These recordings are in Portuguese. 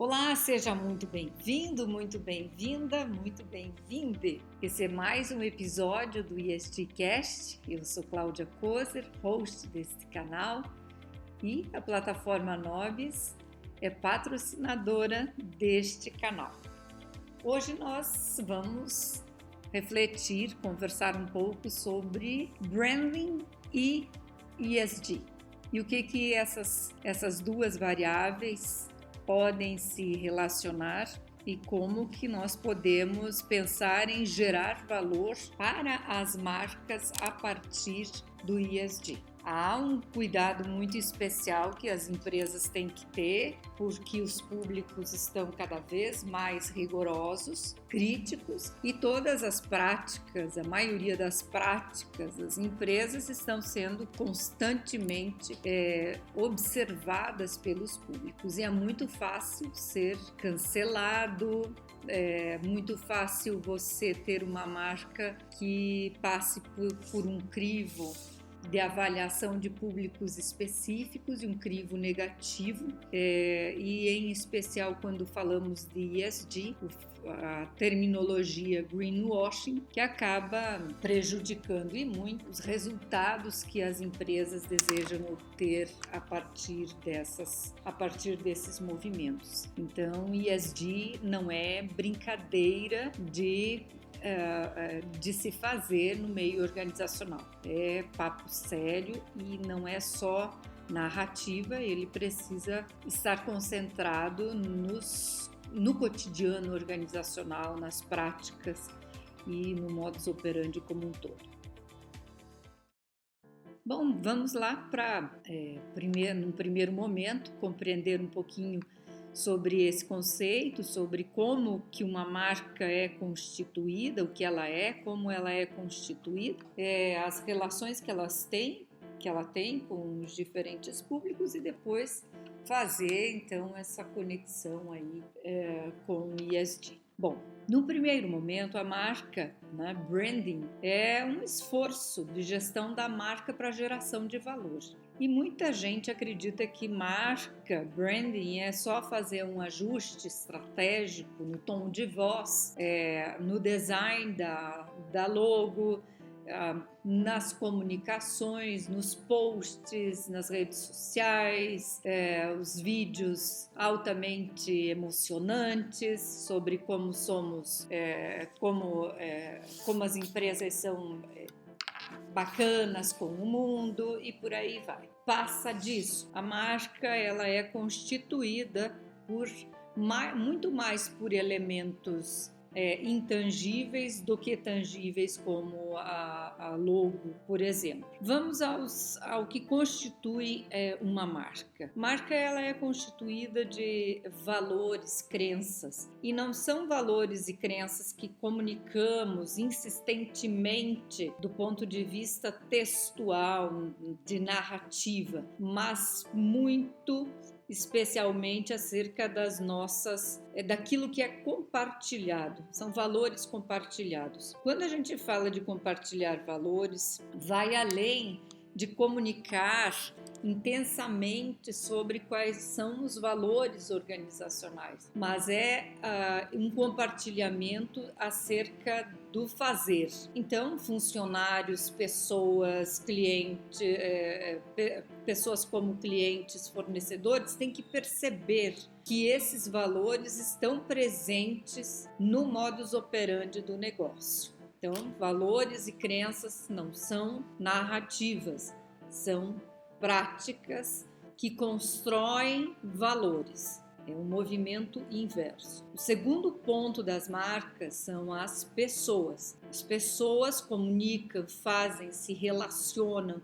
Olá, seja muito bem-vindo, muito bem-vinda, muito bem-vinde. Esse é mais um episódio do ESG Cast. Eu sou Cláudia Kozer, host deste canal, e a plataforma Nobis é patrocinadora deste canal. Hoje nós vamos refletir, conversar um pouco sobre branding e ESG. E o que essas duas variáveis podem se relacionar e como que nós podemos pensar em gerar valor para as marcas a partir do ESG. Há um cuidado muito especial que as empresas têm que ter, porque os públicos estão cada vez mais rigorosos, críticos, e todas as práticas, a maioria das práticas das empresas estão sendo constantemente observadas pelos públicos. E é muito fácil ser cancelado, é muito fácil você ter uma marca que passe por um crivo de avaliação de públicos específicos e um crivo negativo, e em especial quando falamos de ESG, a terminologia greenwashing, que acaba prejudicando e muito os resultados que as empresas desejam obter a partir desses movimentos. Então, ESG não é brincadeira de se fazer no meio organizacional. É papo sério e não é só narrativa, ele precisa estar concentrado no cotidiano organizacional, nas práticas e no modus operandi como um todo. Bom, vamos lá para, num primeiro momento, compreender um pouquinho sobre esse conceito, sobre como que uma marca é constituída, o que ela é, como ela é constituída, as relações que ela tem com os diferentes públicos e depois fazer então essa conexão aí com o ESG. Bom, no primeiro momento, a marca, branding, é um esforço de gestão da marca para geração de valor. E muita gente acredita que marca, branding, é só fazer um ajuste estratégico no tom de voz, no design da logo, nas comunicações, nos posts, nas redes sociais, os vídeos altamente emocionantes sobre como somos, como as empresas são bacanas com o mundo e por aí vai. Passa disso. A marca ela é constituída por muito mais por elementos intangíveis do que tangíveis, como a logo, por exemplo. Vamos ao que constitui uma marca. Marca ela é constituída de valores, crenças, e não são valores e crenças que comunicamos insistentemente do ponto de vista textual, de narrativa, mas muito especialmente acerca daquilo que é compartilhado, são valores compartilhados. Quando a gente fala de compartilhar valores, vai além de comunicar intensamente sobre quais são os valores organizacionais, mas é um compartilhamento acerca do fazer. Então, funcionários, pessoas, clientes, pessoas como clientes, fornecedores, têm que perceber que esses valores estão presentes no modus operandi do negócio. Então, valores e crenças não são narrativas, são práticas que constroem valores. É um movimento inverso. O segundo ponto das marcas são as pessoas. As pessoas comunicam, fazem, se relacionam.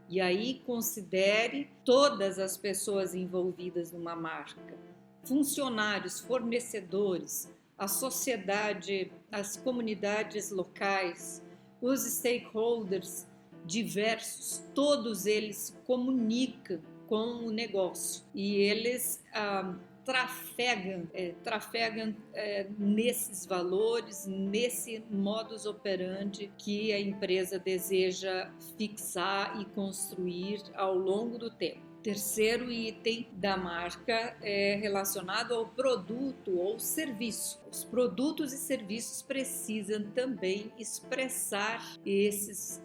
E aí considere todas as pessoas envolvidas numa marca. Funcionários, fornecedores, a sociedade, as comunidades locais, os stakeholders diversos, todos eles comunicam com o negócio e eles trafegam nesses valores, nesse modus operandi que a empresa deseja fixar e construir ao longo do tempo. terceiro item da marca é relacionado ao produto ou serviço. Os produtos e serviços precisam também expressar esses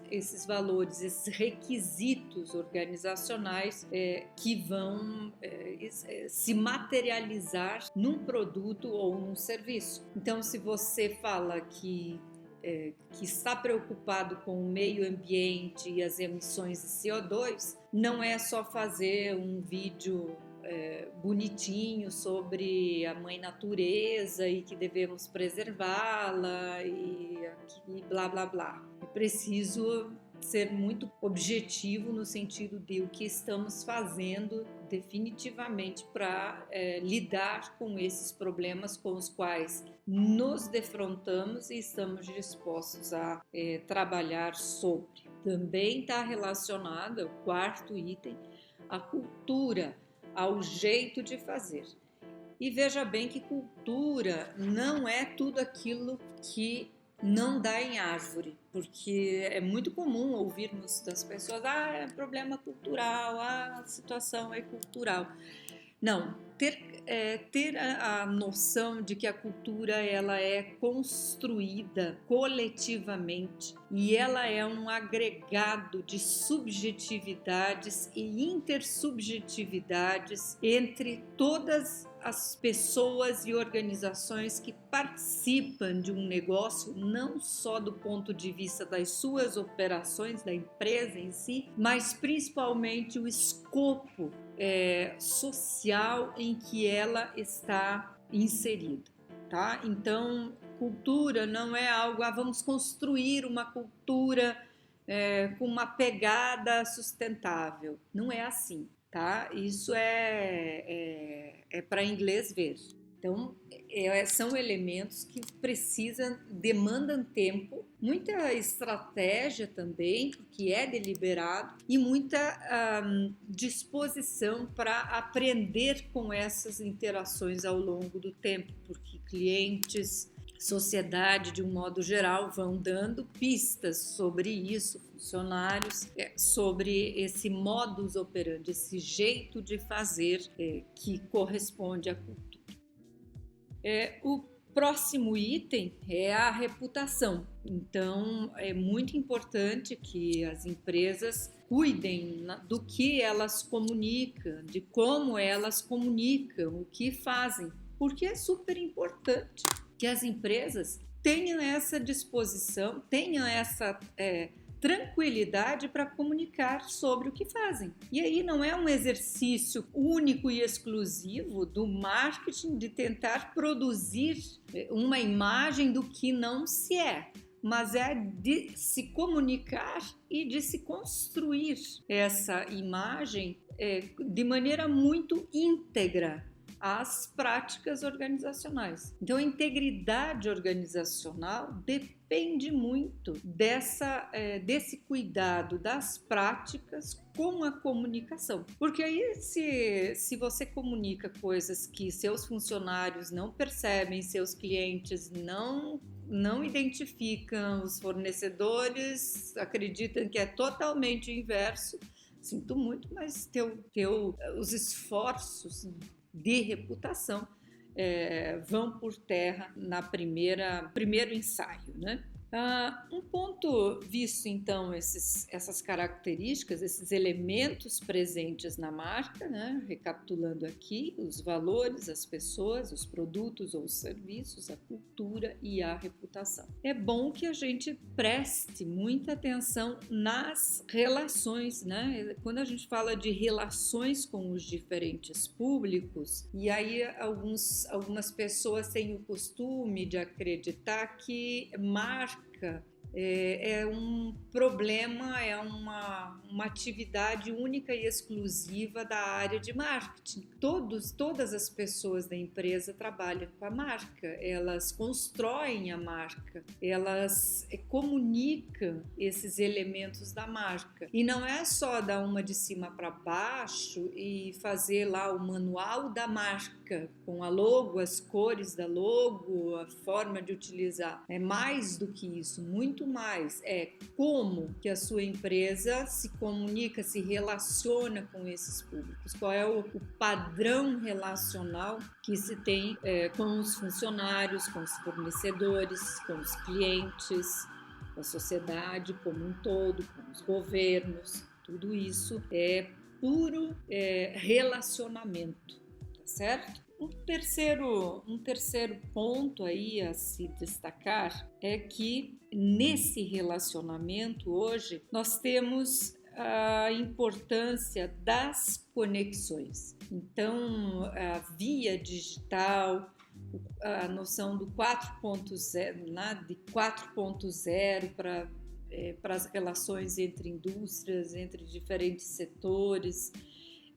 valores, esses requisitos organizacionais que vão se materializar num produto ou num serviço. Então, se você fala que está preocupado com o meio ambiente e as emissões de CO2, não é só fazer um vídeo bonitinho sobre a mãe natureza e que devemos preservá-la e blá blá blá. É preciso ser muito objetivo no sentido de o que estamos fazendo definitivamente para lidar com esses problemas com os quais nos defrontamos e estamos dispostos a trabalhar sobre. Também está relacionado, o quarto item, à cultura, ao jeito de fazer. E veja bem que cultura não é tudo aquilo que não dá em árvore, porque é muito comum ouvirmos das pessoas, é problema cultural, a situação é cultural. Não, ter a noção de que a cultura ela é construída coletivamente e ela é um agregado de subjetividades e intersubjetividades entre todas as pessoas e organizações que participam de um negócio, não só do ponto de vista das suas operações, da empresa em si, mas principalmente o escopo social em que ela está inserida, tá? Então, cultura não é algo, vamos construir uma cultura com uma pegada sustentável. Não é assim, tá? Isso é para inglês ver. Então, são elementos que demandam tempo, muita estratégia também, que é deliberado, e muita disposição para aprender com essas interações ao longo do tempo, porque clientes, sociedade de um modo geral vão dando pistas sobre isso, funcionários, sobre esse modus operandi, esse jeito de fazer que corresponde à cultura. O próximo item é a reputação. Então, é muito importante que as empresas cuidem do que elas comunicam, de como elas comunicam, o que fazem, porque é super importante que as empresas tenham essa disposição, tenham essa tranquilidade para comunicar sobre o que fazem. E aí não é um exercício único e exclusivo do marketing de tentar produzir uma imagem do que não se é, mas é de se comunicar e de se construir essa imagem de maneira muito íntegra às práticas organizacionais. Então, a integridade organizacional depende muito desse cuidado das práticas com a comunicação. Porque aí, se você comunica coisas que seus funcionários não percebem, seus clientes não identificam, os fornecedores acreditam que é totalmente o inverso, sinto muito, mas os esforços de reputação vão por terra na primeiro ensaio, né? Um ponto visto então essas características, esses elementos presentes na marca, né? Recapitulando aqui, os valores, as pessoas, os produtos ou os serviços, a cultura e a reputação. É bom que a gente preste muita atenção nas relações, né? Quando a gente fala de relações com os diferentes públicos, e aí algumas pessoas têm o costume de acreditar que marca é um problema, é uma atividade única e exclusiva da área de marketing. Todas as pessoas da empresa trabalham com a marca, elas constroem a marca, elas comunicam esses elementos da marca. E não é só dar uma de cima para baixo e fazer lá o manual da marca, com a logo, as cores da logo, a forma de utilizar. É mais do que isso, muito muito mais, é como que a sua empresa se comunica, se relaciona com esses públicos, qual é o padrão relacional que se tem com os funcionários, com os fornecedores, com os clientes, com a sociedade como um todo, com os governos. Tudo isso é puro relacionamento, tá certo? Um terceiro ponto aí a se destacar é que nesse relacionamento hoje nós temos a importância das conexões. Então, a via digital, a noção do 4.0, de 4.0 para as relações entre indústrias, entre diferentes setores,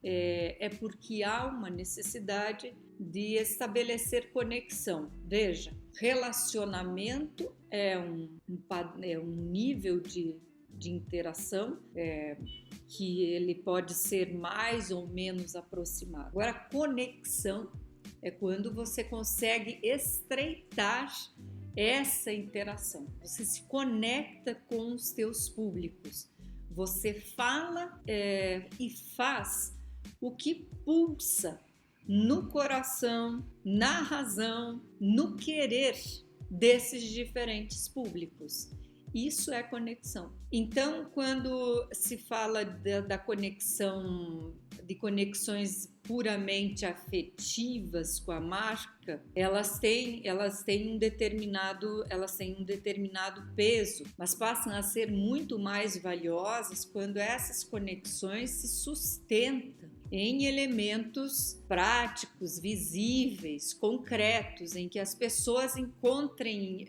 é porque há uma necessidade de estabelecer conexão. Veja, relacionamento é um nível de interação que ele pode ser mais ou menos aproximado. Agora, conexão é quando você consegue estreitar essa interação. Você se conecta com os teus públicos. Você fala e faz o que pulsa no coração, na razão, no querer desses diferentes públicos. Isso é conexão. Então, quando se fala da conexão, de conexões puramente afetivas com a marca, elas têm um determinado peso, mas passam a ser muito mais valiosas quando essas conexões se sustentam em elementos práticos, visíveis, concretos, em que as pessoas encontrem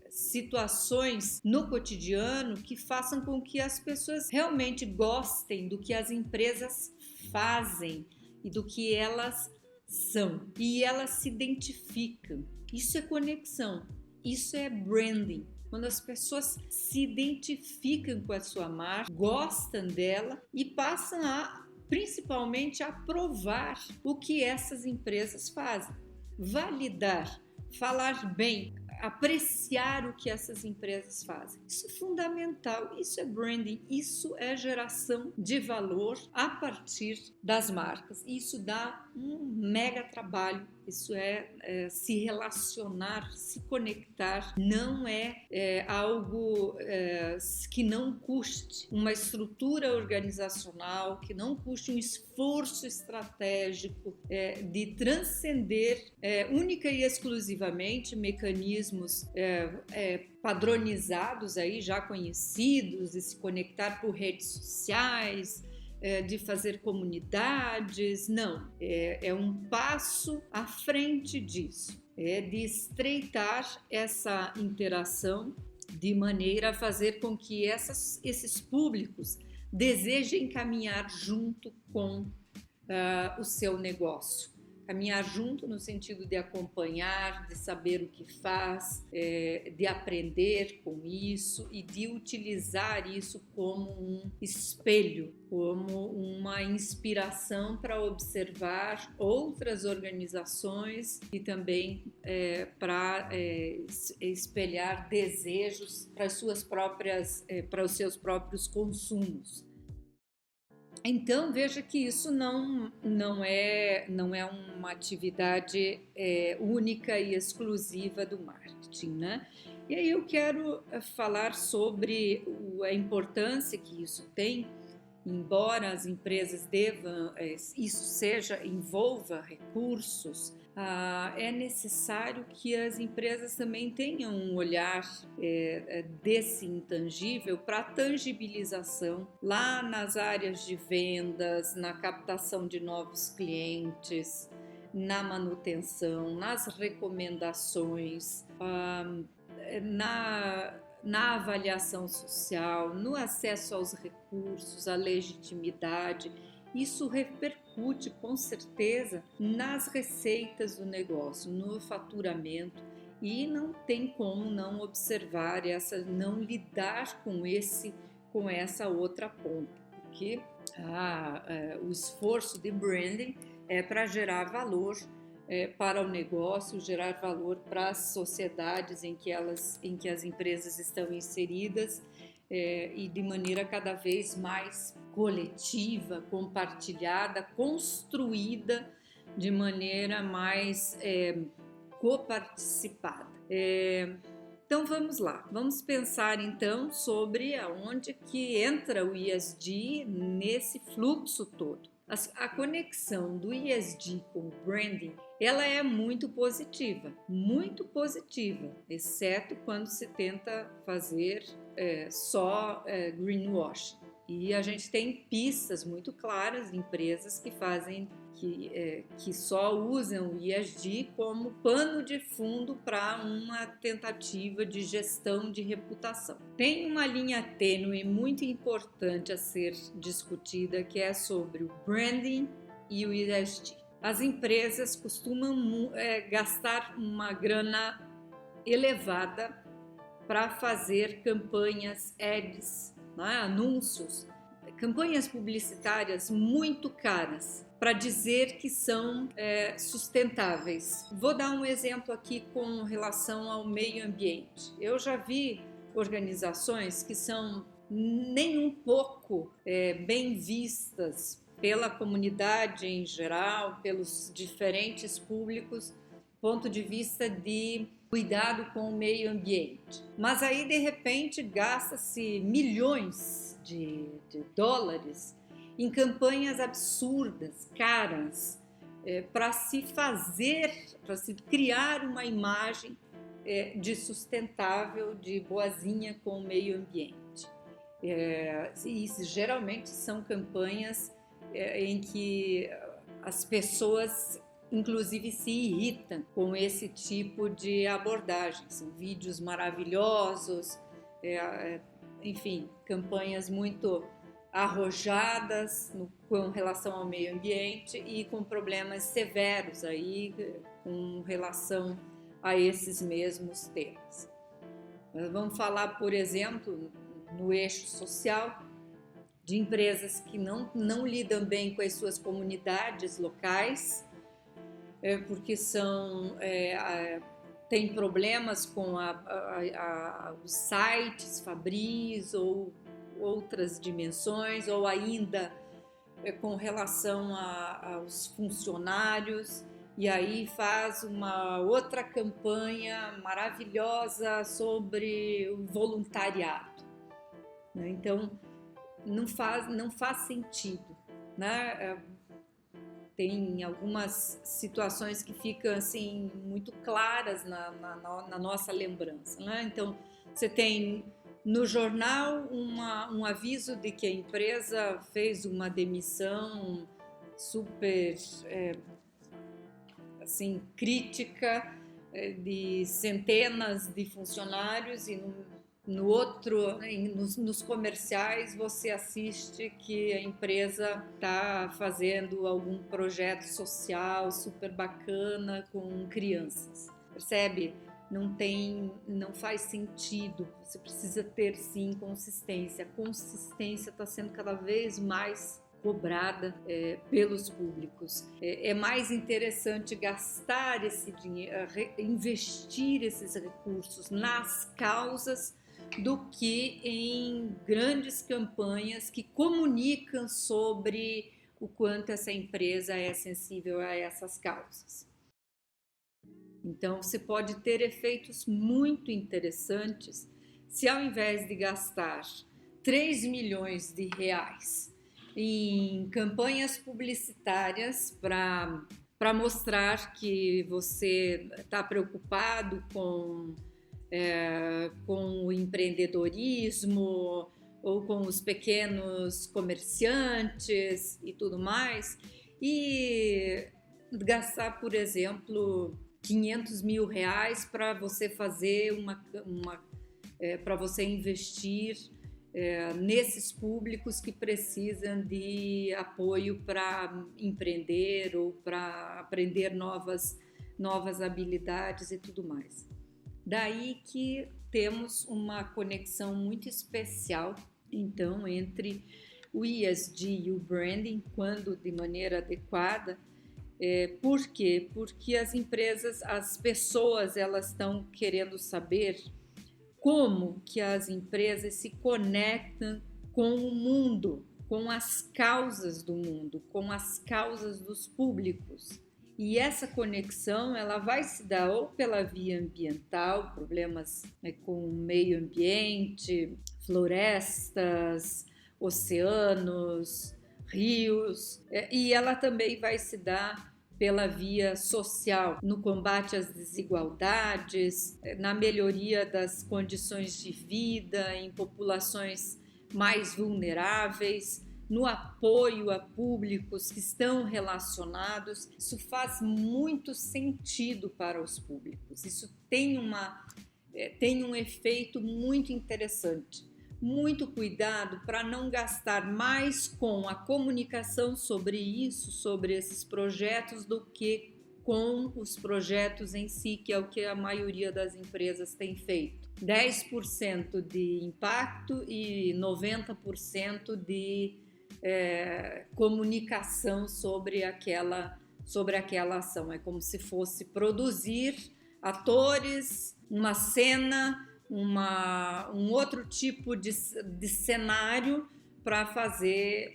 situações no cotidiano que façam com que as pessoas realmente gostem do que as empresas fazem e do que elas são. E elas se identificam. Isso é conexão, isso é branding. Quando as pessoas se identificam com a sua marca, gostam dela e passam principalmente a provar o que essas empresas fazem, validar, falar bem, apreciar o que essas empresas fazem. Isso é fundamental, isso é branding, isso é geração de valor a partir das marcas. Isso dá um mega trabalho, isso é se relacionar, se conectar, não é algo que não custe uma estrutura organizacional, que não custe um esforço estratégico de transcender única e exclusivamente mecanismos padronizados aí, já conhecidos, de se conectar por redes sociais, de fazer comunidades. Não, é um passo à frente disso, de estreitar essa interação de maneira a fazer com que esses públicos desejem caminhar junto com o seu negócio. Caminhar junto no sentido de acompanhar, de saber o que faz, de aprender com isso e de utilizar isso como um espelho, como uma inspiração para observar outras organizações e também para espelhar desejos para os seus próprios consumos. Então, veja que isso não é uma atividade única e exclusiva do marketing, né? E aí eu quero falar sobre a importância que isso tem, embora as empresas envolva recursos, é necessário que as empresas também tenham um olhar desse intangível para a tangibilização lá nas áreas de vendas, na captação de novos clientes, na manutenção, nas recomendações, na avaliação social, no acesso aos recursos, à legitimidade. Isso repercute com certeza nas receitas do negócio, no faturamento, e não tem como não observar não lidar com essa outra ponta, porque o esforço de branding é para gerar valor para o negócio, gerar valor para as sociedades em que as empresas estão inseridas, e de maneira cada vez mais coletiva, compartilhada, construída de maneira mais coparticipada. Então vamos lá, vamos pensar então sobre aonde que entra o ESG nesse fluxo todo. A conexão do ESG com o branding, ela é muito positiva, exceto quando se tenta fazer só greenwashing. E a gente tem pistas muito claras de empresas que fazem, que só usam o ESG como pano de fundo para uma tentativa de gestão de reputação. Tem uma linha tênue muito importante a ser discutida, que é sobre o branding e o ESG. As empresas costumam gastar uma grana elevada para fazer campanhas ads, né, anúncios, campanhas publicitárias muito caras para dizer que são sustentáveis. Vou dar um exemplo aqui com relação ao meio ambiente. Eu já vi organizações que são nem um pouco bem vistas pela comunidade em geral, pelos diferentes públicos, do ponto de vista de cuidado com o meio ambiente. Mas aí, de repente, gasta-se milhões de dólares em campanhas absurdas, caras, para se criar uma imagem de sustentável, de boazinha com o meio ambiente. E geralmente são campanhas em que as pessoas inclusive se irritam com esse tipo de abordagem. São vídeos maravilhosos, enfim, campanhas muito arrojadas com relação ao meio ambiente e com problemas severos aí com relação a esses mesmos temas. Nós vamos falar, por exemplo, no eixo social, de empresas que não lidam bem com as suas comunidades locais, porque tem problemas com os sites Fabris ou outras dimensões, ou ainda com relação aos funcionários, e aí faz uma outra campanha maravilhosa sobre o voluntariado, né? Então não faz sentido, né? Tem algumas situações que ficam assim muito claras na nossa lembrança, né? Então você tem no jornal um aviso de que a empresa fez uma demissão super assim crítica de centenas de funcionários, e no outro, nos comerciais, você assiste que a empresa está fazendo algum projeto social super bacana com crianças. Percebe? Não faz sentido. Você precisa ter, sim, consistência. A consistência está sendo cada vez mais cobrada pelos públicos. É mais interessante gastar esse dinheiro, investir esses recursos nas causas do que em grandes campanhas que comunicam sobre o quanto essa empresa é sensível a essas causas. Então, você pode ter efeitos muito interessantes se, ao invés de gastar 3 milhões de reais em campanhas publicitárias para mostrar que você está preocupado com o empreendedorismo ou com os pequenos comerciantes e tudo mais, e gastar, por exemplo, 500 mil reais para você fazer para você investir nesses públicos que precisam de apoio para empreender ou para aprender novas habilidades e tudo mais. Daí que temos uma conexão muito especial, então, entre o ESG e o branding, quando de maneira adequada, Por quê? Porque as empresas, as pessoas, elas estão querendo saber como que as empresas se conectam com o mundo, com as causas do mundo, com as causas dos públicos. E essa conexão ela vai se dar ou pela via ambiental, problemas com o meio ambiente, florestas, oceanos, rios, e ela também vai se dar pela via social, no combate às desigualdades, na melhoria das condições de vida em populações mais vulneráveis, no apoio a públicos que estão relacionados. Isso faz muito sentido para os públicos. Isso tem um efeito muito interessante. Muito cuidado para não gastar mais com a comunicação sobre isso, sobre esses projetos, do que com os projetos em si, que é o que a maioria das empresas tem feito. 10% de impacto e 90% de comunicação sobre aquela ação. É como se fosse produzir atores, uma cena, um outro tipo de cenário para fazer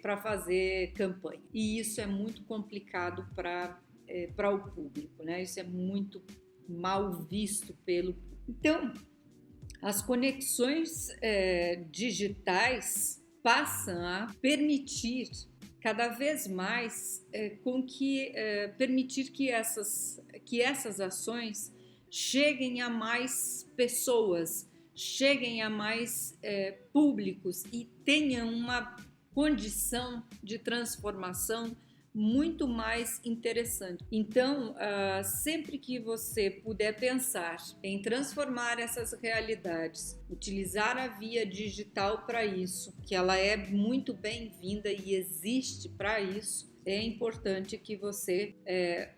campanha. E isso é muito complicado para o público, né? Isso é muito mal visto pelo público. Então, as conexões digitais passam a permitir cada vez mais permitir que essas ações cheguem a mais pessoas, cheguem a mais públicos e tenham uma condição de transformação muito mais interessante. Então, sempre que você puder pensar em transformar essas realidades, utilizar a via digital para isso, que ela é muito bem-vinda e existe para isso, é importante que você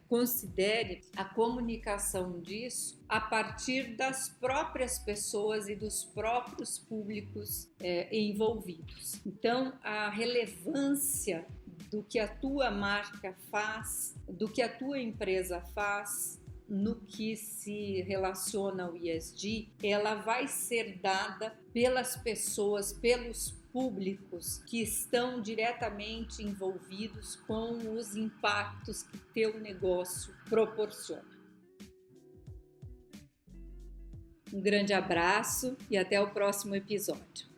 considere a comunicação disso a partir das próprias pessoas e dos próprios públicos envolvidos. Então, a relevância do que a tua marca faz, do que a tua empresa faz no que se relaciona ao ESG, ela vai ser dada pelas pessoas, pelos públicos que estão diretamente envolvidos com os impactos que teu negócio proporciona. Um grande abraço e até o próximo episódio.